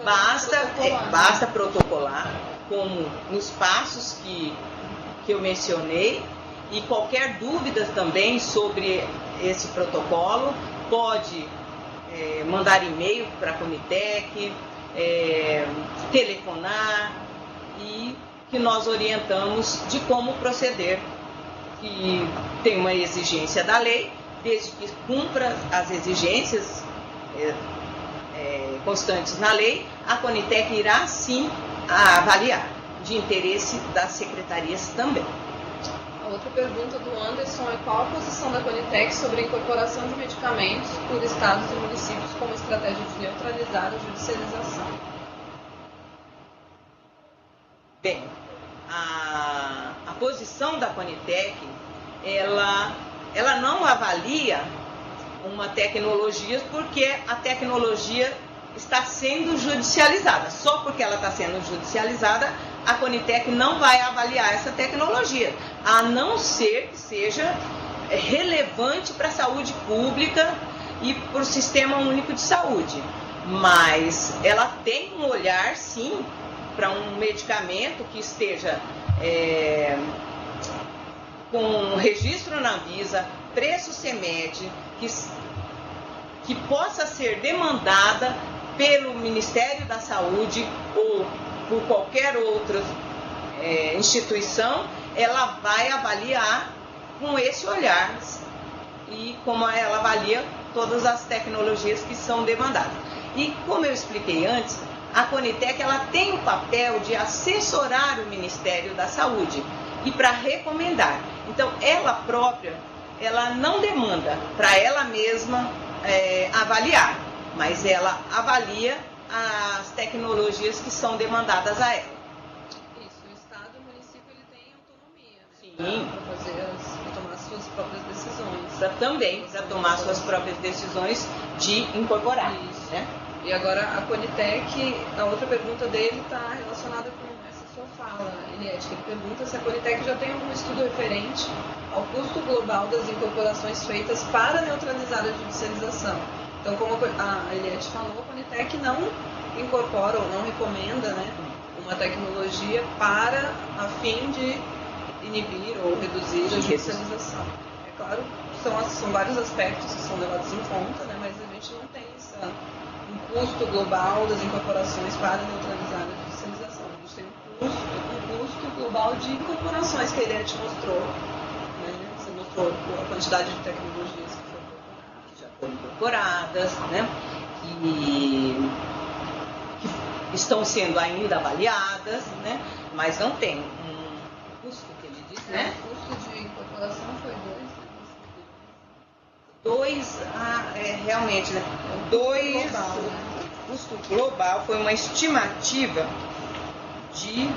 Basta protocolar, como nos passos que eu mencionei, e qualquer dúvida também sobre esse protocolo pode mandar e-mail para a Conitec, telefonar, e que nós orientamos de como proceder. E tem uma exigência da lei, desde que cumpra as exigências constantes na lei, a Conitec irá sim avaliar de interesse das secretarias também. A outra pergunta do Anderson é: qual a posição da Conitec sobre a incorporação de medicamentos por estados e municípios como estratégia de neutralizar a judicialização? Bem, a posição da Conitec, ela não avalia uma tecnologia porque a tecnologia está sendo judicializada. Só porque ela está sendo judicializada, a Conitec não vai avaliar essa tecnologia, a não ser que seja relevante para a saúde pública e para o Sistema Único de Saúde. Mas ela tem um olhar, sim, para um medicamento que esteja com registro na Anvisa, preço CMED, que possa ser demandada pelo Ministério da Saúde ou por qualquer outra instituição, ela vai avaliar com esse olhar e como ela avalia todas as tecnologias que são demandadas. E como eu expliquei antes, a Conitec ela tem o papel de assessorar o Ministério da Saúde e para recomendar. Então, ela própria, ela não demanda para ela mesma avaliar, mas ela avalia as tecnologias que são demandadas a ela. Isso, o Estado e o município ele tem autonomia, né? Sim. Para tomar suas próprias decisões. Para tomar suas próprias decisões de incorporar. Isso. Né? E agora a Conitec, a outra pergunta dele está relacionada com essa sua fala, Eliette, que ele pergunta se a Conitec já tem algum estudo referente ao custo global das incorporações feitas para neutralizar a judicialização. Então, como a Eliette falou, a Conitec não incorpora ou não recomenda, né, uma tecnologia para a fim de inibir ou reduzir a judicialização. É claro, são vários aspectos que são levados em conta, né, mas a gente não tem um custo global das incorporações para neutralizar a judicialização. A gente tem um custo global de incorporações que a Eliette mostrou, né? Você mostrou a quantidade de tecnologias que foram incorporadas, né? que estão sendo ainda avaliadas, né? Mas não tem um custo que ele disse, né? O custo de incorporação foi 2. realmente, né? O custo global foi uma estimativa de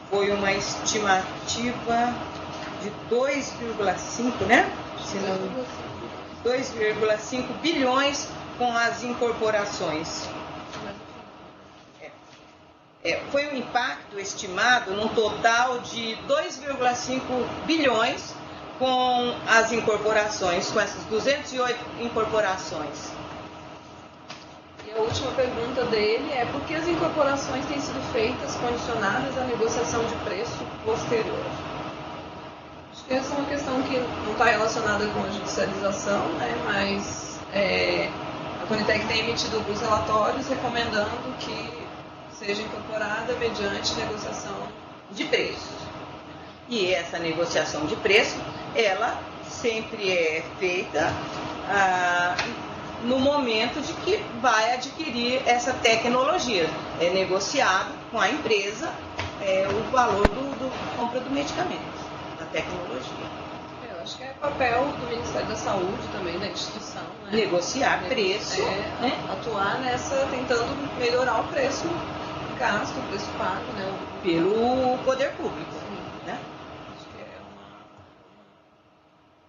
foi uma estimativa de 2,5, né? 2,5 bilhões com as incorporações. Foi um impacto estimado num total de 2,5 bilhões com as incorporações, com essas 208 incorporações. E a última pergunta dele é: por que as incorporações têm sido feitas condicionadas à negociação de preço posterior? Acho que essa é uma questão que não está relacionada com a judicialização, né? Mas a Conitec tem emitido alguns relatórios recomendando que seja incorporada mediante negociação de preços. E essa negociação de preço, ela sempre é feita no momento de que vai adquirir essa tecnologia. É negociado com a empresa o valor do compra do medicamento, da tecnologia. Eu acho que é papel do Ministério da Saúde também, da instituição, né? Negociar preço. Atuar nessa, tentando melhorar o preço gasto, o preço pago, né? Pelo poder público. Sim. Né? Acho que é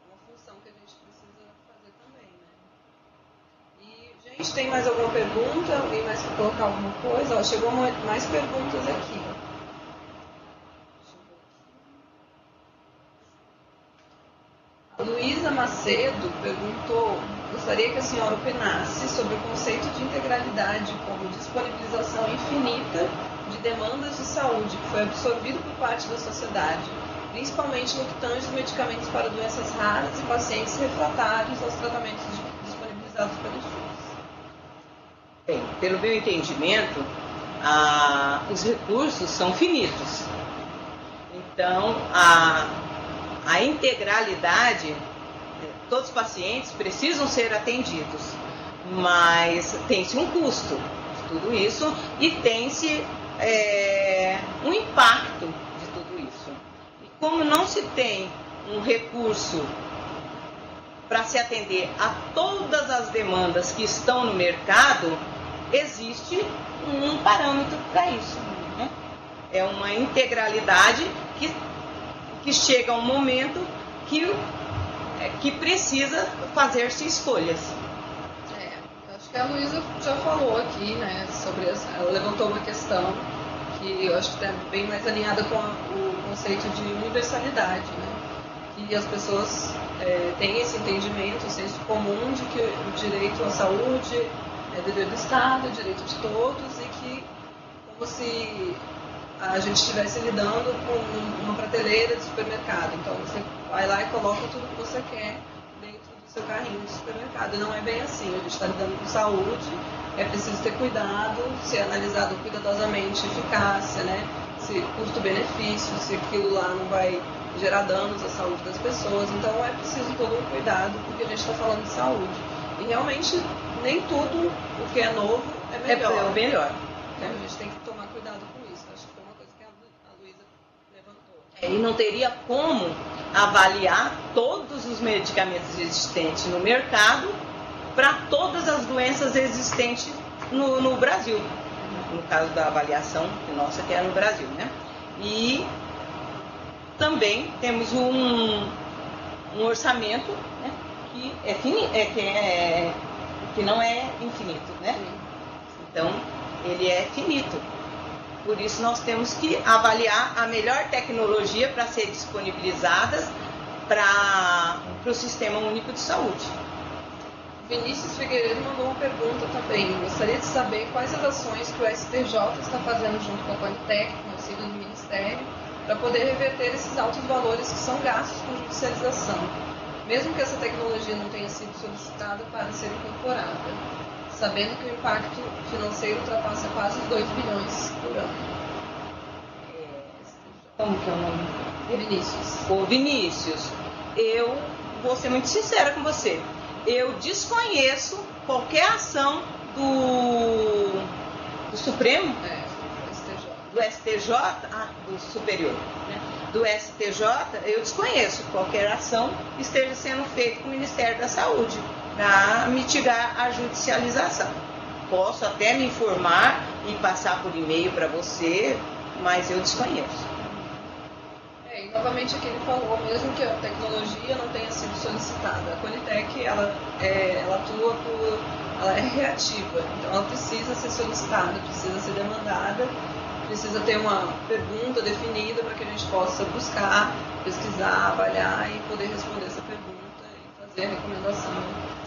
uma função que a gente precisa fazer também, né? E, gente, tem mais alguma pergunta? Alguém mais quer colocar alguma coisa? Ó, chegou mais perguntas aqui. A Luísa Macedo perguntou: gostaria que a senhora opinasse sobre o conceito de integralidade como disponibilização infinita de demandas de saúde que foi absorvido por parte da sociedade, principalmente no que tange os medicamentos para doenças raras e pacientes refratários aos tratamentos disponibilizados pelo SUS. Bem, pelo meu entendimento, os recursos são finitos. Então, a integralidade, todos os pacientes precisam ser atendidos, mas tem-se um custo de tudo isso e tem-se um impacto de tudo isso. E como não se tem um recurso para se atender a todas as demandas que estão no mercado, existe um parâmetro para isso, né? É uma integralidade que chega a um momento que precisa fazer-se escolhas. Acho que a Luísa já falou aqui, né, sobre ela levantou uma questão que eu acho que está bem mais alinhada com o conceito de universalidade, né, que as pessoas têm esse entendimento, o senso comum de que o direito à saúde é dever do Estado, é direito de todos, e que como se a gente estivesse lidando com uma prateleira de supermercado. Então você vai lá e coloca tudo que você quer dentro do seu carrinho de supermercado. E não é bem assim. A gente está lidando com saúde, é preciso ter cuidado, ser analisado cuidadosamente, eficácia, né? Se custo-benefício, se aquilo lá não vai gerar danos à saúde das pessoas. Então é preciso todo um cuidado, porque a gente está falando de saúde. E realmente nem tudo o que é novo é melhor. É o melhor. Então a gente tem que tomar cuidado com isso. Acho que foi uma coisa que a Luísa levantou. E não teria como avaliar todos os medicamentos existentes no mercado para todas as doenças existentes no Brasil. No caso da avaliação nossa, que é no Brasil, né? E também temos um orçamento, né, que não é infinito, né? Então, ele é finito. Por isso, nós temos que avaliar a melhor tecnologia para ser disponibilizadas para o Sistema Único de Saúde. Vinícius Figueiredo mandou uma pergunta também. Gostaria de saber quais as ações que o STJ está fazendo junto com a Conitec, com o auxílio do Ministério, para poder reverter esses altos valores que são gastos com judicialização, mesmo que essa tecnologia não tenha sido solicitada para ser incorporada, sabendo que o impacto financeiro ultrapassa quase 2 bilhões por ano. Como que é o nome? Vinícius. Ô Vinícius, eu vou ser muito sincera com você. Eu desconheço qualquer ação do Supremo, do STJ, do Superior, né? do STJ, eu desconheço qualquer ação que esteja sendo feita com o Ministério da Saúde para mitigar a judicialização. Posso até me informar e passar por e-mail para você, mas eu desconheço. E novamente aqui ele falou, mesmo que a tecnologia não tenha sido solicitada, a Conitec ela é reativa, então ela precisa ser solicitada, precisa ser demandada, precisa ter uma pergunta definida para que a gente possa buscar, pesquisar, avaliar e poder responder essa pergunta e fazer a recomendação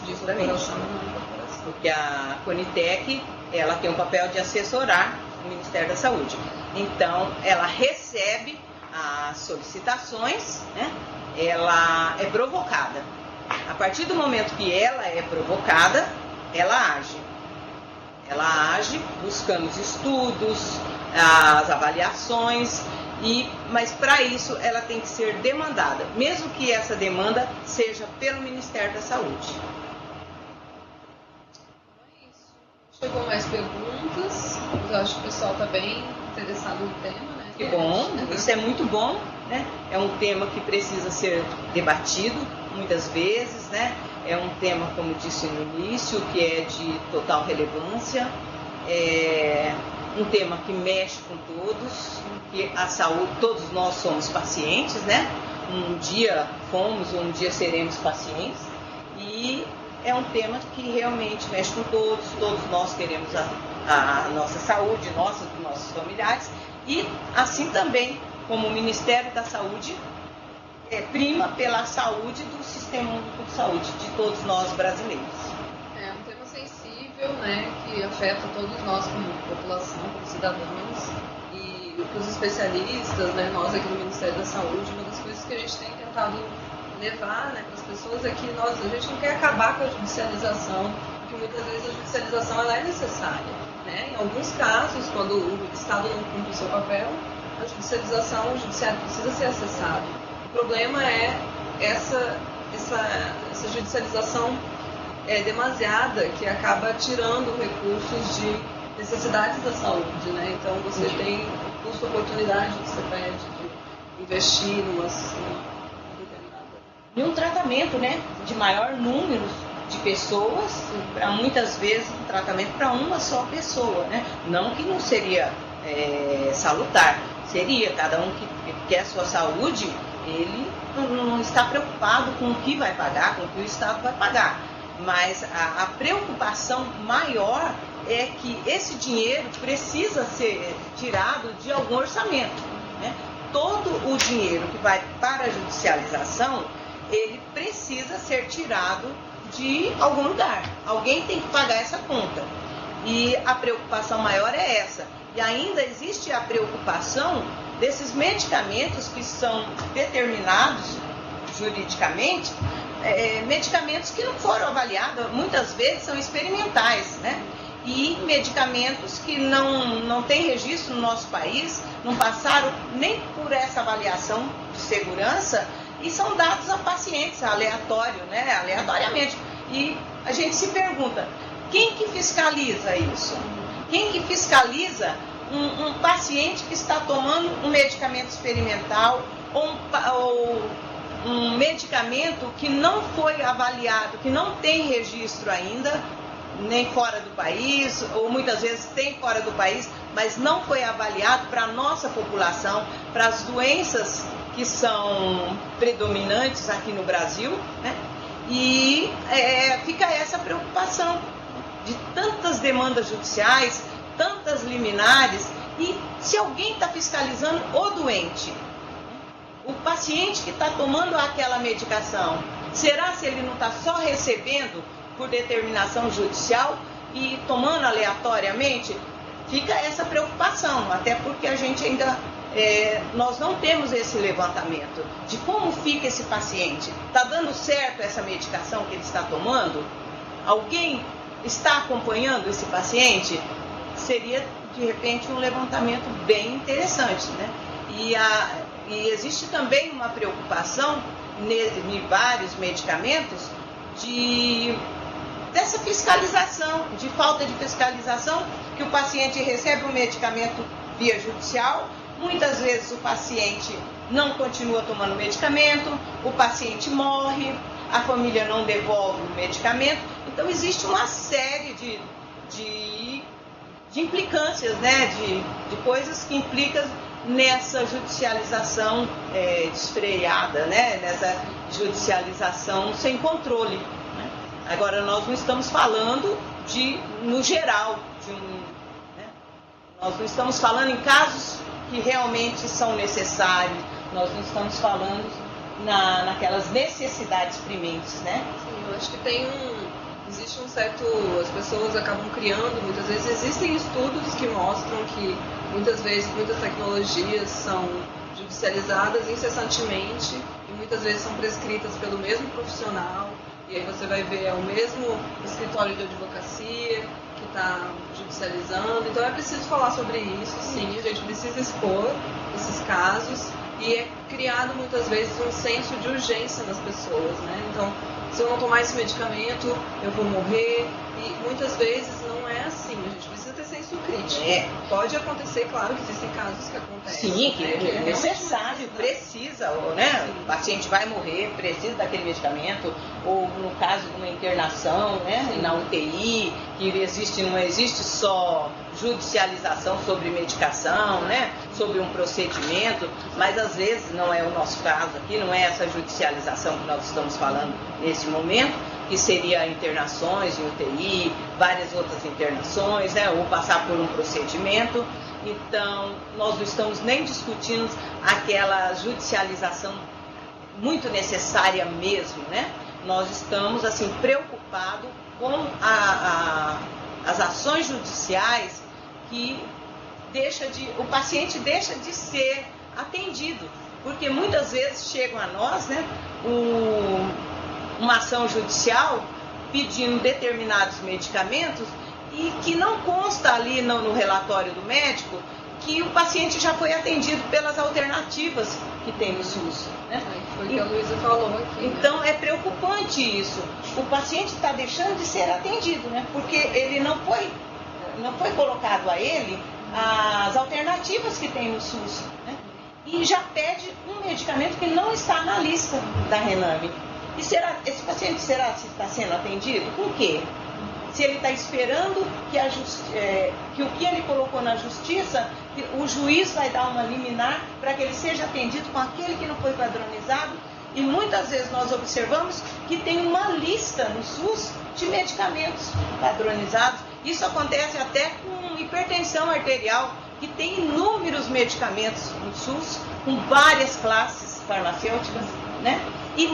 de incorporação na incorporação. Porque a Conitec ela tem o papel de assessorar o Ministério da Saúde. Então, ela recebe as solicitações, né? Ela é provocada. A partir do momento que ela é provocada, ela age. Ela age, buscamos estudos, as avaliações, mas para isso ela tem que ser demandada, mesmo que essa demanda seja pelo Ministério da Saúde. É isso. Chegou mais perguntas, eu acho que o pessoal está bem interessado no tema, né? Que bom, isso é muito bom, né? É um tema que precisa ser debatido muitas vezes, né? É um tema, como disse no início, que é de total relevância, é um tema que mexe com todos, que a saúde, todos nós somos pacientes, né? Um dia fomos, um dia seremos pacientes, e é um tema que realmente mexe com todos nós queremos a nossa saúde, nossa, dos nossos familiares, e assim também como o Ministério da Saúde prima pela saúde do Sistema Único de Saúde de todos nós brasileiros. É um tema sensível, né, que afeta todos nós como população, como cidadãos, e os especialistas, né, nós aqui no Ministério da Saúde, uma das coisas que a gente tem tentado levar, né, para as pessoas é que a gente não quer acabar com a judicialização, porque muitas vezes a judicialização ela é necessária, né? Em alguns casos, quando o Estado não cumpre o seu papel, a judicialização, o judiciário precisa ser acessado. O problema é essa judicialização demasiada, que acaba tirando recursos de necessidades da saúde, né? Então você tem o custo-oportunidade que você pede de investir numa e um tratamento, né, de maior número de pessoas, para muitas vezes um tratamento para uma só pessoa, né? Não que não seria salutar, seria, cada um que quer a sua saúde, ele não está preocupado com o que vai pagar, com o que o Estado vai pagar, mas a preocupação maior é que esse dinheiro precisa ser tirado de algum orçamento, né? Todo o dinheiro que vai para a judicialização, ele precisa ser tirado de algum lugar. Alguém tem que pagar essa conta. E a preocupação maior é essa. E ainda existe a preocupação desses medicamentos que são determinados juridicamente, medicamentos que não foram avaliados, muitas vezes são experimentais, né? E medicamentos que não têm registro no nosso país, não passaram nem por essa avaliação de segurança, e são dados a pacientes, aleatório, né? Aleatoriamente. E a gente se pergunta, quem que fiscaliza isso? Quem que fiscaliza um paciente que está tomando um medicamento experimental ou um medicamento que não foi avaliado, que não tem registro ainda, nem fora do país, ou muitas vezes tem fora do país, mas não foi avaliado para a nossa população, para as doenças que são predominantes aqui no Brasil, né? E fica essa preocupação de tantas demandas judiciais, tantas liminares, e se alguém está fiscalizando o doente, o paciente que está tomando aquela medicação, será se ele não está só recebendo por determinação judicial e tomando aleatoriamente? Fica essa preocupação, até porque a gente ainda, nós não temos esse levantamento de como fica esse paciente. Está dando certo essa medicação que ele está tomando? Alguém está acompanhando esse paciente? Seria, de repente, um levantamento bem interessante, né? E existe também uma preocupação em vários medicamentos dessa fiscalização, de falta de fiscalização, que o paciente recebe um medicamento via judicial, muitas vezes o paciente não continua tomando medicamento, o paciente morre, a família não devolve o medicamento. Então existe uma série de implicâncias, né? de coisas que implicam nessa judicialização desfreada, né? Nessa judicialização sem controle, né? Agora, nós não estamos falando no geral, né? Nós não estamos falando em casos que realmente são necessários, nós não estamos falando naquelas necessidades prementes, né? Sim, eu acho que existe um certo... As pessoas acabam criando, muitas vezes existem estudos que mostram que muitas vezes muitas tecnologias são judicializadas incessantemente e muitas vezes são prescritas pelo mesmo profissional, e aí você vai ver, é o mesmo escritório de advocacia que está judicializando. Então é preciso falar sobre isso, sim, a gente precisa expor esses casos, e é criado muitas vezes um senso de urgência nas pessoas, né? Então, se eu não tomar esse medicamento, eu vou morrer, e muitas vezes não é assim, a gente precisa ter senso crítico. Pode acontecer, claro que existem casos que acontecem. Sim, que é necessário, precisa, né? O paciente vai morrer, precisa daquele medicamento, ou no caso de uma internação, né? Na UTI, que não existe só judicialização sobre medicação, né? Sobre um procedimento, mas às vezes não é o nosso caso aqui, não é essa judicialização que nós estamos falando nesse momento, que seria internações em UTI, várias outras internações, né? Ou passar por um procedimento. Então, nós não estamos nem discutindo aquela judicialização muito necessária mesmo, né? Nós estamos, assim, preocupados com as ações judiciais que o paciente deixa de ser atendido, porque muitas vezes chegam a nós, né, uma ação judicial pedindo determinados medicamentos e que não consta ali no relatório do médico que o paciente já foi atendido pelas alternativas que tem no SUS, né? Foi o que a Luísa falou aqui. Então, é preocupante isso. O paciente está deixando de ser atendido, né? Porque ele não foi colocado a ele as alternativas que tem no SUS, né? E já pede um medicamento que não está na lista da Rename. E esse paciente está sendo atendido? Com o quê? Se ele está esperando que o que ele colocou na justiça, o juiz vai dar uma liminar para que ele seja atendido com aquele que não foi padronizado. E muitas vezes nós observamos que tem uma lista no SUS de medicamentos padronizados. Isso acontece até com hipertensão arterial, que tem inúmeros medicamentos no SUS, com várias classes farmacêuticas, né? E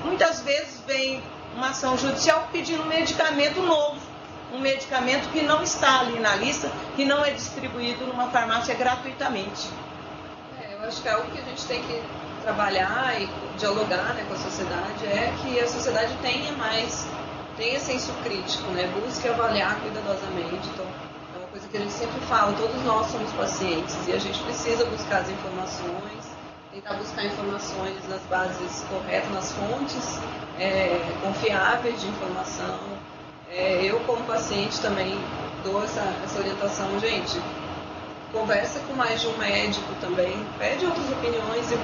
muitas vezes vem uma ação judicial pedindo um medicamento novo, um medicamento que não está ali na lista, que não é distribuído numa farmácia gratuitamente. Eu acho que é algo que a gente tem que trabalhar e dialogar, né, com a sociedade, é que a sociedade tenha senso crítico, né, busque avaliar cuidadosamente. Então, é uma coisa que a gente sempre fala, todos nós somos pacientes e a gente precisa buscar as informações, tentar buscar informações nas bases corretas, nas fontes confiáveis de informação. Eu, como paciente, também dou essa orientação, gente. Conversa com mais de um médico também, pede outras opiniões e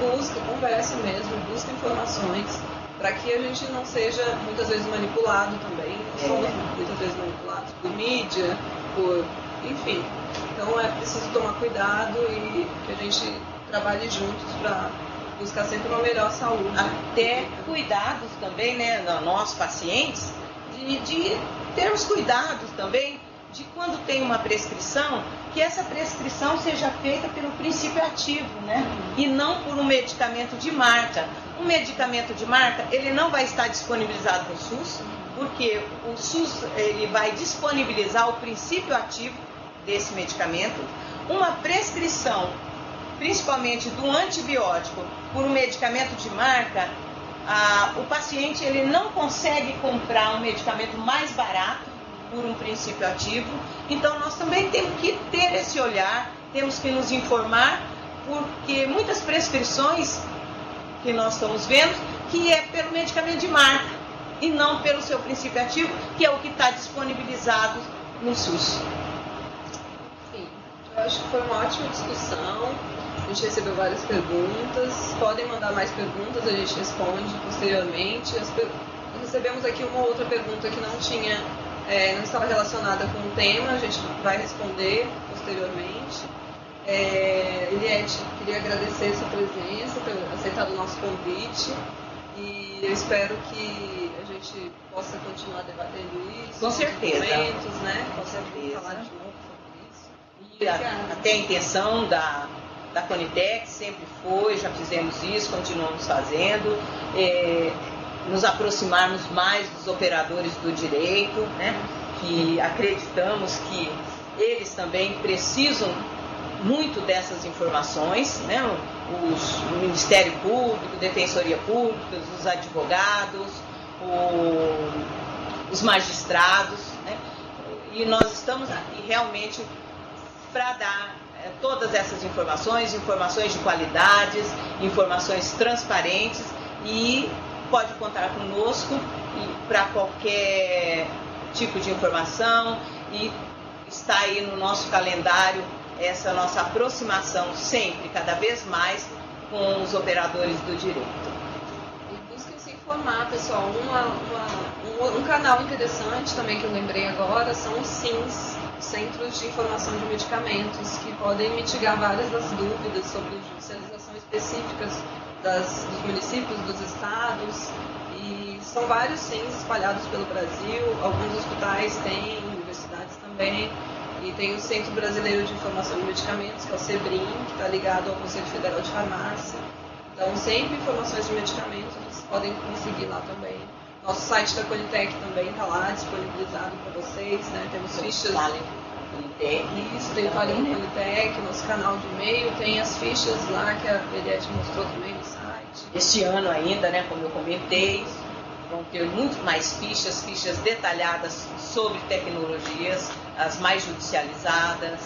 conversa mesmo, busca informações, para que a gente não seja muitas vezes manipulado também. Nós somos muitas vezes manipulados por mídia, enfim. Então é preciso tomar cuidado e que a gente trabalhe juntos para buscar sempre uma melhor saúde. Até cuidados também, né, nós pacientes, de termos cuidados também de quando tem uma prescrição, que essa prescrição seja feita pelo princípio ativo, né? E não por um medicamento de marca. Um medicamento de marca, ele não vai estar disponibilizado no SUS, porque o SUS ele vai disponibilizar o princípio ativo desse medicamento. Uma prescrição, principalmente do antibiótico, por um medicamento de marca, o paciente ele não consegue comprar um medicamento mais barato por um princípio ativo. Então nós também temos que ter esse olhar, temos que nos informar, porque muitas prescrições que nós estamos vendo, que é pelo medicamento de marca e não pelo seu princípio ativo, que é o que está disponibilizado no SUS. Sim, eu acho que foi uma ótima discussão. A gente recebeu várias perguntas, podem mandar mais perguntas, a gente responde posteriormente. Recebemos aqui uma outra pergunta que não estava relacionada com o tema, a gente vai responder posteriormente. Eliette, queria agradecer sua presença, por ter aceitado o nosso convite, e eu espero que a gente possa continuar debatendo isso. Com certeza. Documentos, né? Com certeza. Falar de novo sobre isso. E até a intenção da Conitec sempre foi, já fizemos isso, continuamos fazendo, nos aproximarmos mais dos operadores do direito, né? Que acreditamos que eles também precisam muito dessas informações, né? O Ministério Público, Defensoria Pública, os advogados, os magistrados, né? E nós estamos aqui realmente para dar todas essas informações de qualidades, informações transparentes, e pode contar conosco para qualquer tipo de informação, e está aí no nosso calendário essa nossa aproximação sempre, cada vez mais, com os operadores do direito. E busquem se informar, pessoal. Um canal interessante também que eu lembrei agora são os CINs, Centros de Informação de Medicamentos, que podem mitigar várias das dúvidas sobre judicialização específicas dos municípios, dos estados, e são vários CINs espalhados pelo Brasil, alguns hospitais têm, universidades também, e tem o Centro Brasileiro de Informação de Medicamentos, que é o CEBRIM, que está ligado ao Conselho Federal de Farmácia. Então, sempre informações de medicamentos vocês podem conseguir lá também. Nosso site da Conitec também está lá disponibilizado para vocês, né? Temos fichas. Isso, tem o Falim Conitec, nosso canal de e-mail, tem as fichas lá que a Eliette mostrou também no site. Este ano ainda, né, como eu comentei, vão ter muito mais fichas detalhadas sobre tecnologias, as mais judicializadas.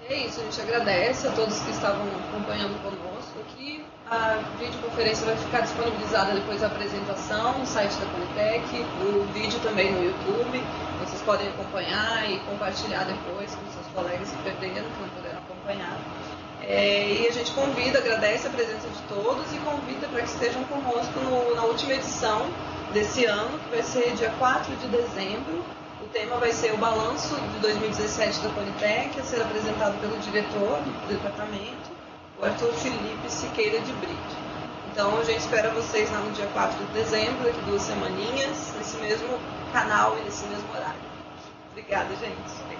É isso, a gente agradece a todos que estavam acompanhando conosco aqui. A videoconferência vai ficar disponibilizada depois da apresentação no site da Conitec, o vídeo também no YouTube. Vocês podem acompanhar e compartilhar depois com seus colegas que perderam, que não puderam acompanhar. E a gente agradece a presença de todos e convida para que estejam conosco na última edição desse ano, que vai ser dia 4 de dezembro. O tema vai ser o balanço de 2017 da Conitec, a ser apresentado pelo diretor do departamento, o Arthur Felipe Siqueira de Brito. Então a gente espera vocês lá no dia 4 de dezembro, daqui 2 semaninhas, nesse mesmo canal e nesse mesmo horário. Obrigada, gente.